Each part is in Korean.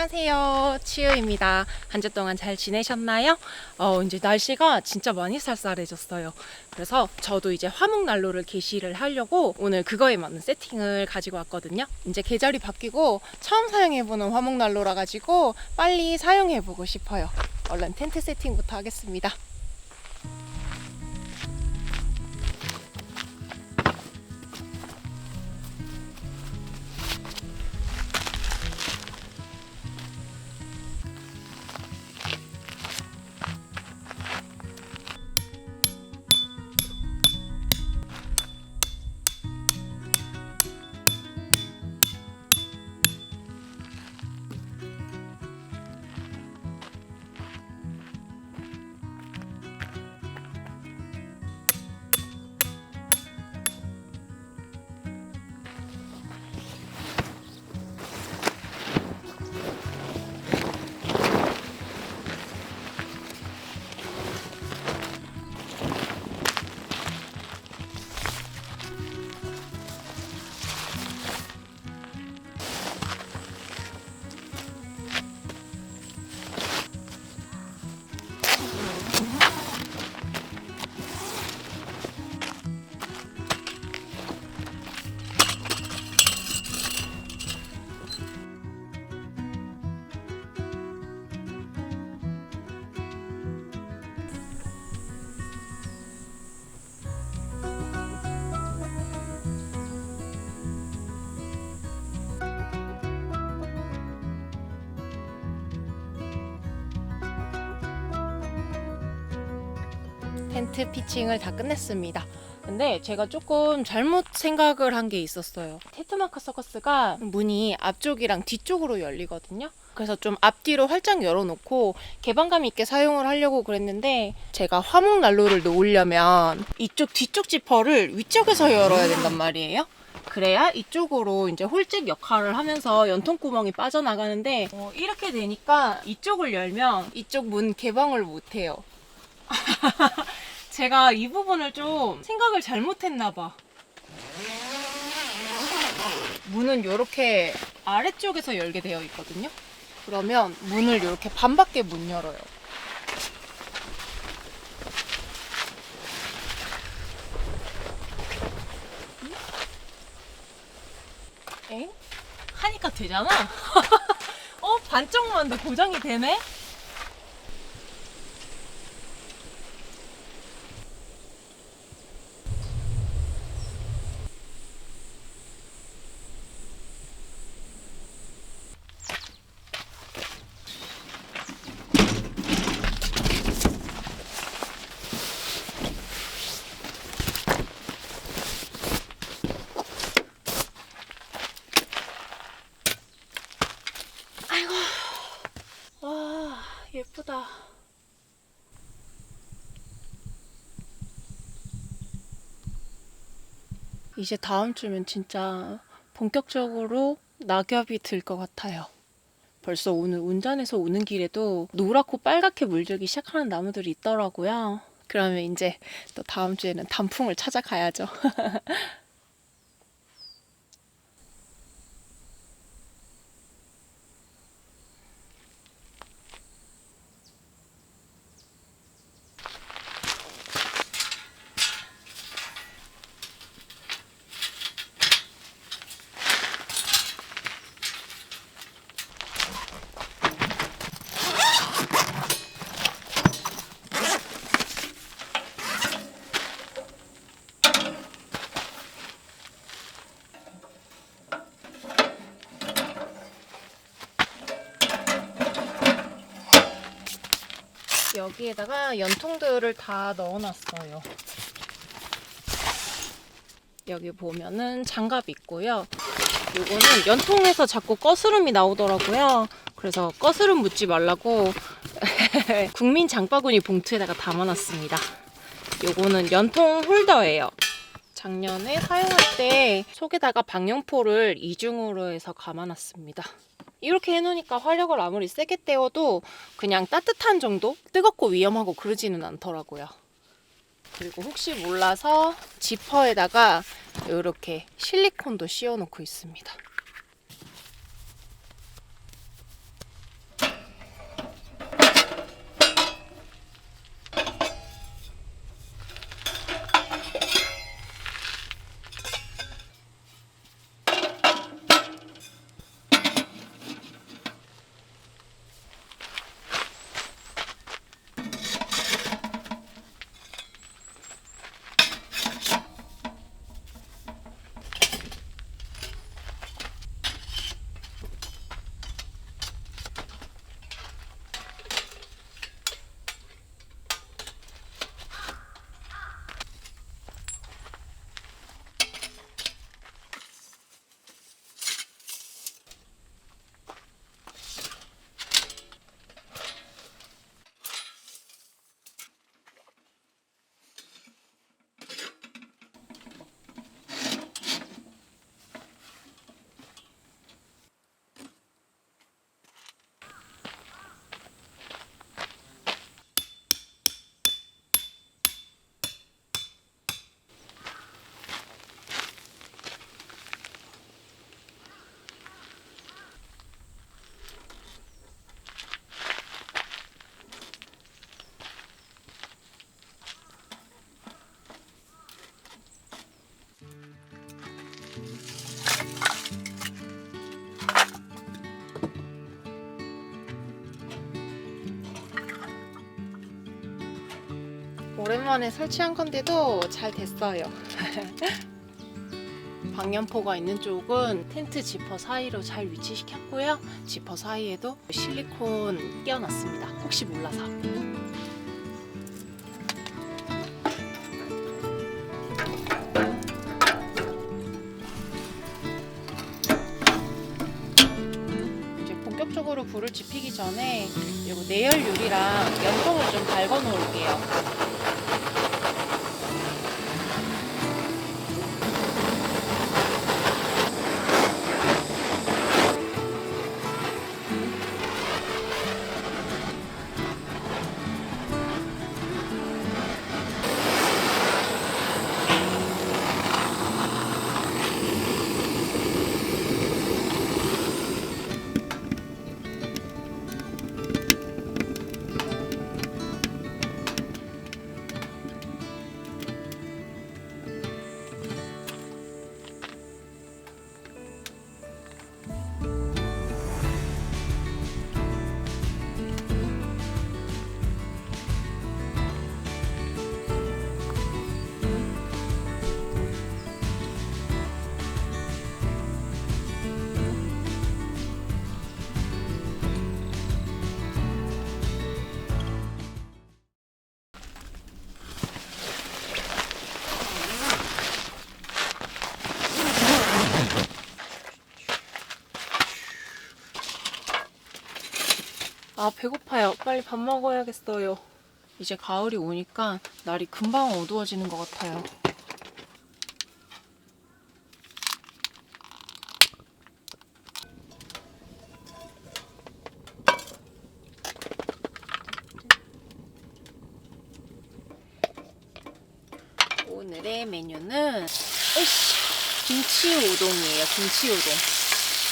안녕하세요, 치유입니다. 한 주 동안 잘 지내셨나요? 이제 날씨가 진짜 많이 쌀쌀해졌어요. 그래서 저도 이제 화목난로를 게시를 하려고 오늘 그거에 맞는 세팅을 가지고 왔거든요. 이제 계절이 바뀌고 처음 사용해보는 화목난로라 가지고 빨리 사용해보고 싶어요. 얼른 텐트 세팅부터 하겠습니다. 텐트 피칭을 다 끝냈습니다. 근데 제가 조금 잘못 생각을 한 게 있었어요. 테트마카 서커스가 문이 앞쪽이랑 뒤쪽으로 열리거든요. 그래서 좀 앞뒤로 활짝 열어놓고 개방감 있게 사용을 하려고 그랬는데 제가 화목난로를 놓으려면 이쪽 뒤쪽 지퍼를 위쪽에서 열어야 된단 말이에요. 그래야 이쪽으로 이제 홀직 역할을 하면서 연통구멍이 빠져나가는데 이렇게 되니까 이쪽을 열면 이쪽 문 개방을 못해요. 제가 이 부분을 좀 생각을 잘못했나 봐. 문은 이렇게 아래쪽에서 열게 되어 있거든요. 그러면 문을 이렇게 반밖에 못 열어요. 엥? 하니까 되잖아? 반쪽만 더 고정이 되네? 아이고, 와, 예쁘다. 이제 다음 주면 진짜 본격적으로 낙엽이 들 것 같아요. 벌써 오늘 운전해서 오는 길에도 노랗고 빨갛게 물들기 시작하는 나무들이 있더라고요. 그러면 이제 또 다음 주에는 단풍을 찾아가야죠. 여기에다가 연통들을 다 넣어놨어요. 여기 보면은 장갑 있고요. 요거는 연통에서 자꾸 거스름이 나오더라고요. 그래서 거스름 묻지 말라고 국민 장바구니 봉투에다가 담아놨습니다. 요거는 연통 홀더예요. 작년에 사용할 때 속에다가 방염포를 이중으로 해서 감아놨습니다. 이렇게 해놓으니까 화력을 아무리 세게 떼어도 그냥 따뜻한 정도? 뜨겁고 위험하고 그러지는 않더라고요. 그리고 혹시 몰라서 지퍼에다가 이렇게 실리콘도 씌워놓고 있습니다. 오랜만에 설치한 건데도 잘 됐어요. 방염포가 있는 쪽은 텐트 지퍼 사이로 잘 위치시켰고요. 지퍼 사이에도 실리콘 끼워놨습니다. 혹시 몰라서. 이제 본격적으로 불을 지피기 전에 이거 내열유리랑 연통을 좀 달궈 놓을게요. 아, 배고파요. 빨리 밥 먹어야겠어요. 이제 가을이 오니까 날이 금방 어두워지는 것 같아요. 오늘의 메뉴는 김치 우동이에요. 김치 우동.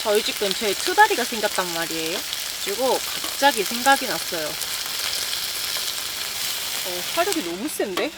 저희 집 근처에 투다리가 생겼단 말이에요. 그리고 갑자기 생각이 났어요. 화력이 너무 센데?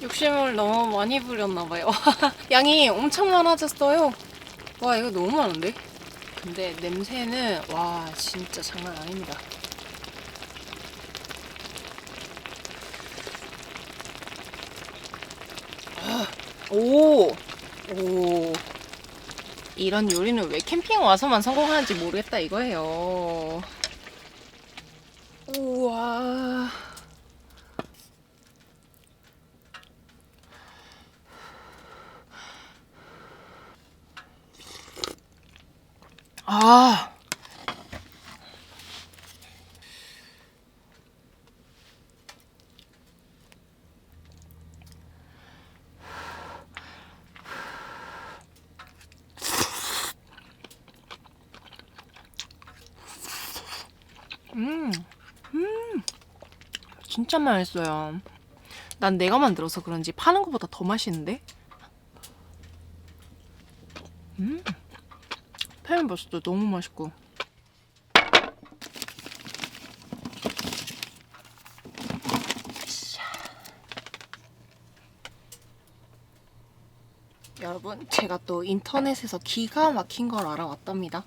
욕심을 너무 많이 부렸나봐요. 양이 엄청 많아졌어요. 와, 이거 너무 많은데? 근데 냄새는 와, 진짜 장난 아닙니다. 오! 오. 이런 요리는 왜 캠핑 와서만 성공하는지 모르겠다 이거예요. 우와. 아. 진짜 맛있어요. 난 내가 만들어서 그런지 파는 것보다 더 맛있는데? 페인버스도 너무 맛있고. 여러분, 제가 또 인터넷에서 기가 막힌 걸 알아왔답니다.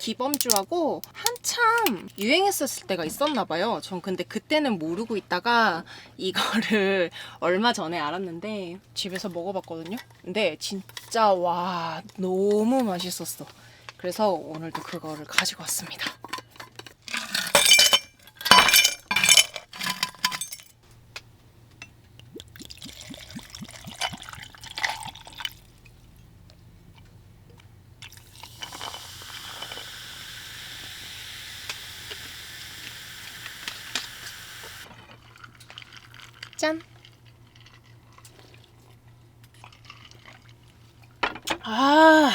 비범주하고 한참 유행했었을 때가 있었나 봐요. 전 근데 그때는 모르고 있다가 이거를 얼마 전에 알았는데 집에서 먹어봤거든요. 근데 진짜 와 너무 맛있었어. 그래서 오늘도 그거를 가지고 왔습니다. 짠! 아.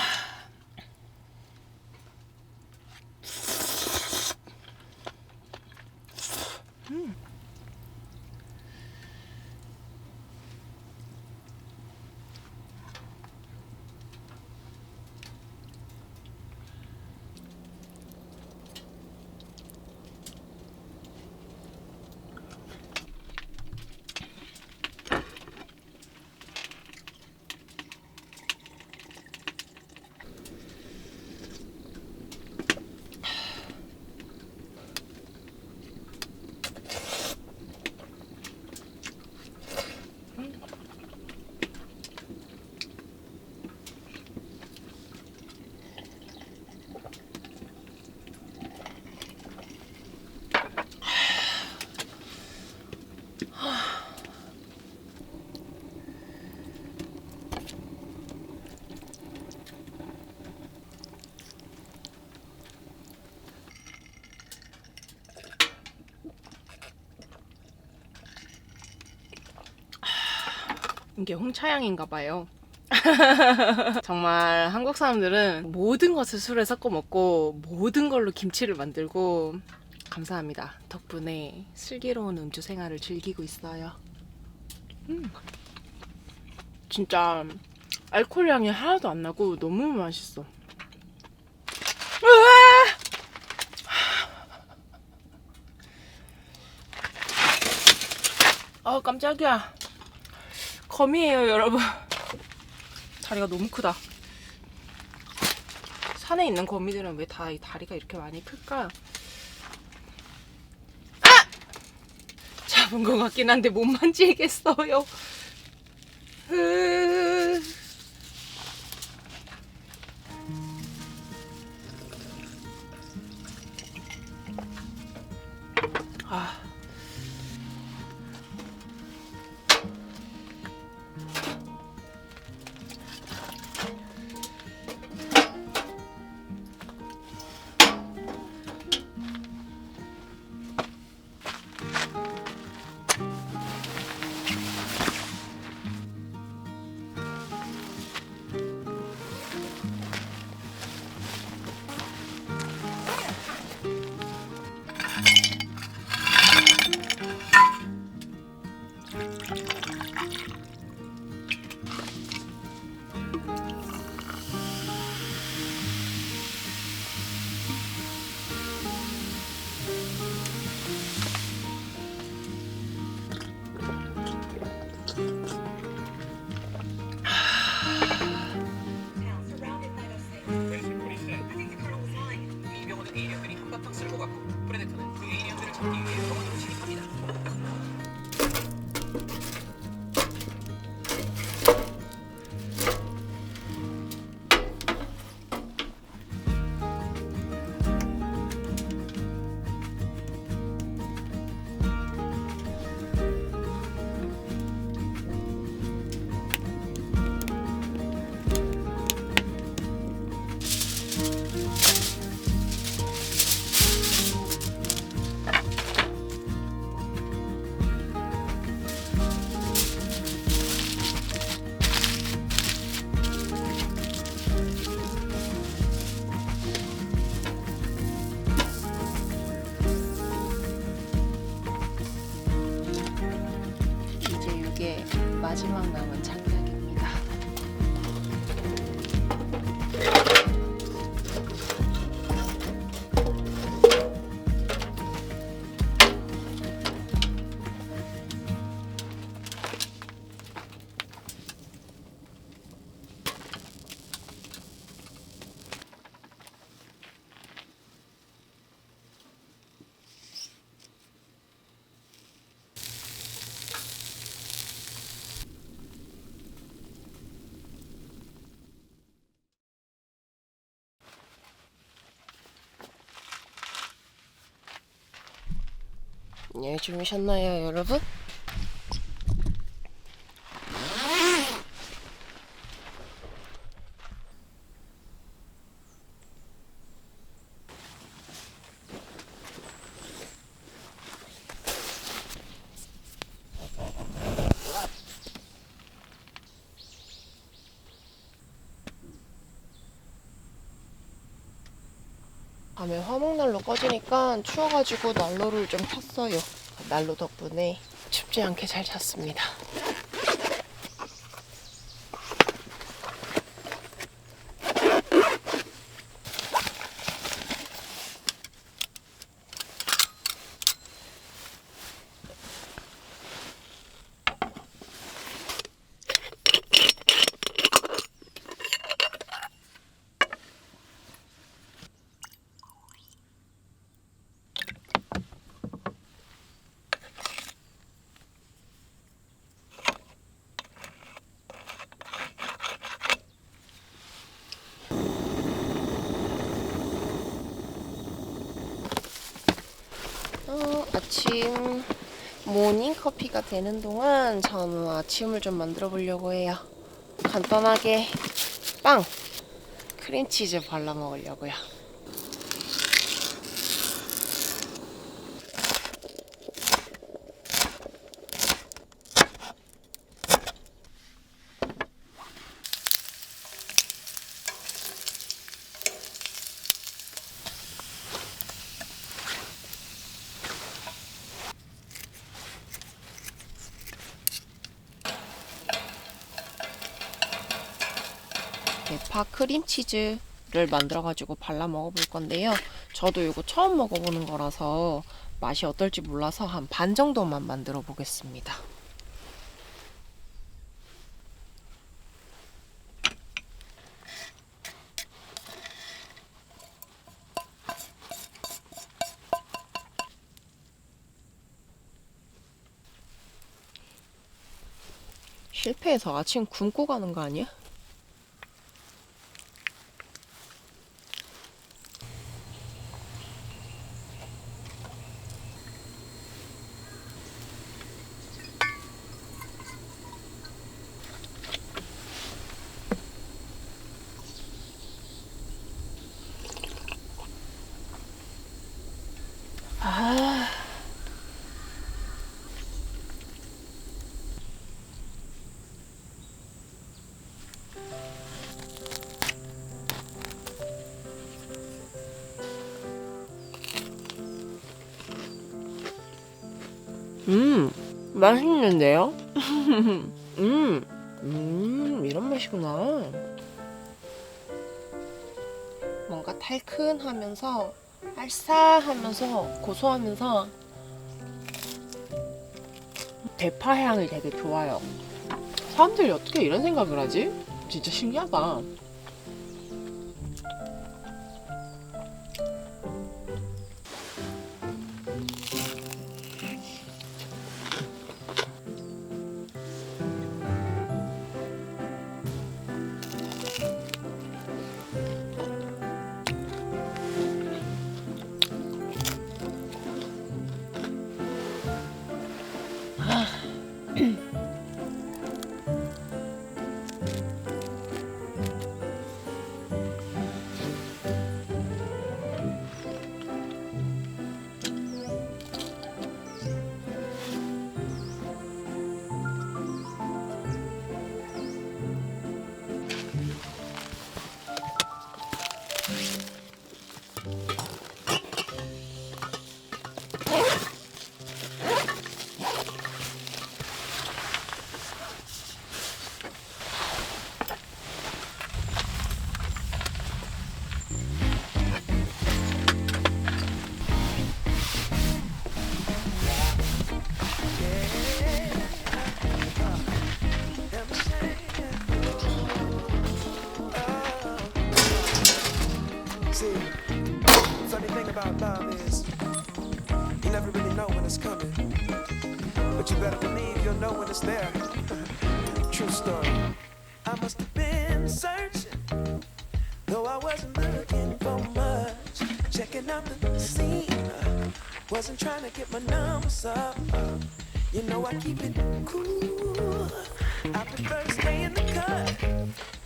이게 홍차향인가 봐요. 정말 한국 사람들은 모든 것을 술에 섞어 먹고 모든 걸로 김치를 만들고 감사합니다. 덕분에 슬기로운 음주 생활을 즐기고 있어요. 진짜 알코올 향이 하나도 안 나고 너무 맛있어. 깜짝이야. 거미예요, 여러분. 다리가 너무 크다. 산에 있는 거미들은 왜 다 이 다리가 이렇게 많이 클까? 아! 잡은 것 같긴 한데 못 만지겠어요. 아. 안녕히 주무셨나요, 여러분? 밤에 화목난로 꺼지니까 추워가지고 난로를 좀 켰어요. 난로 덕분에 춥지 않게 잘 잤습니다. 아침 모닝 커피가 되는 동안 저는 아침을 좀 만들어 보려고 해요. 간단하게 빵, 크림치즈 발라 먹으려고요. 대파 크림치즈를 만들어가지고 발라 먹어볼 건데요. 저도 이거 처음 먹어보는 거라서 맛이 어떨지 몰라서 한 반 정도만 만들어 보겠습니다. 실패해서 아침 굶고 가는 거 아니야? 아, 맛있는데요? 이런 맛이구나. 뭔가 달큰하면서 알싸하면서 고소하면서 대파 향이 되게 좋아요. 사람들이 어떻게 이런 생각을 하지? 진짜 신기하다. about love is you never really know when it's coming, but you better believe you'll know when it's there. True story. I must have been searching, though I wasn't looking for much, checking out the scene, Wasn't trying to get my numbers up. You know I keep it cool. I prefer to stay in the cut.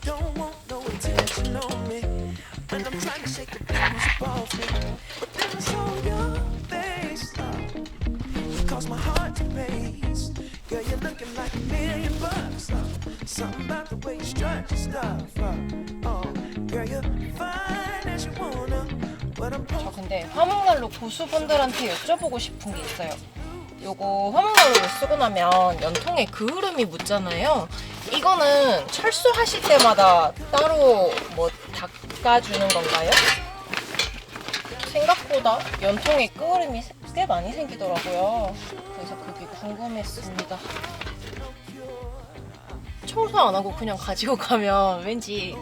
Don't want no attention on me when I'm trying to shake the blues off me. But then I saw your face, caused my heart to race. Girl, you're looking like $1,000,000. Something about the way you strut your stuff. Oh, girl, you're fine as you wanna. But I'm 저 근데 화목난로 고수분들한테 여쭤보고 싶은 게 있어요. 요거 화목난로를 쓰고 나면 연통에 그을음이 묻잖아요. 이거는 철수하실 때마다 따로 뭐 닦아주는 건가요? 생각보다 연통에 그을음이 꽤 많이 생기더라고요. 그래서 그게 궁금했습니다. 청소 안 하고 그냥 가지고 가면 왠지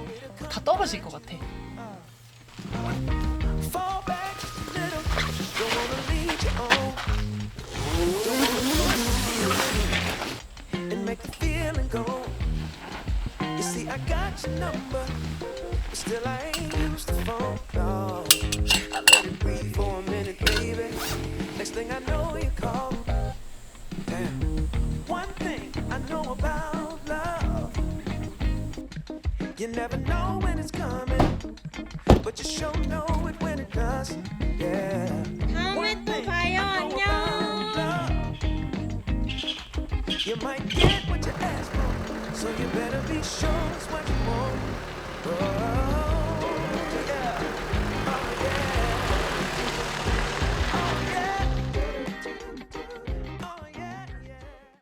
다 떨어질 것 같아. fall back just a little. Don't wanna lead you on. And make the feeling go. You see, I got your number, but still I ain't used the phone. No, I let it breathe for a minute, baby. Next thing I know, you call. Damn. One thing I know about love, you never know when it's coming, but you sure know it when it does. Yeah. 다음에 또 봐요. 안녕. You might get what you ask for, so you better be sure it's what you want. Oh.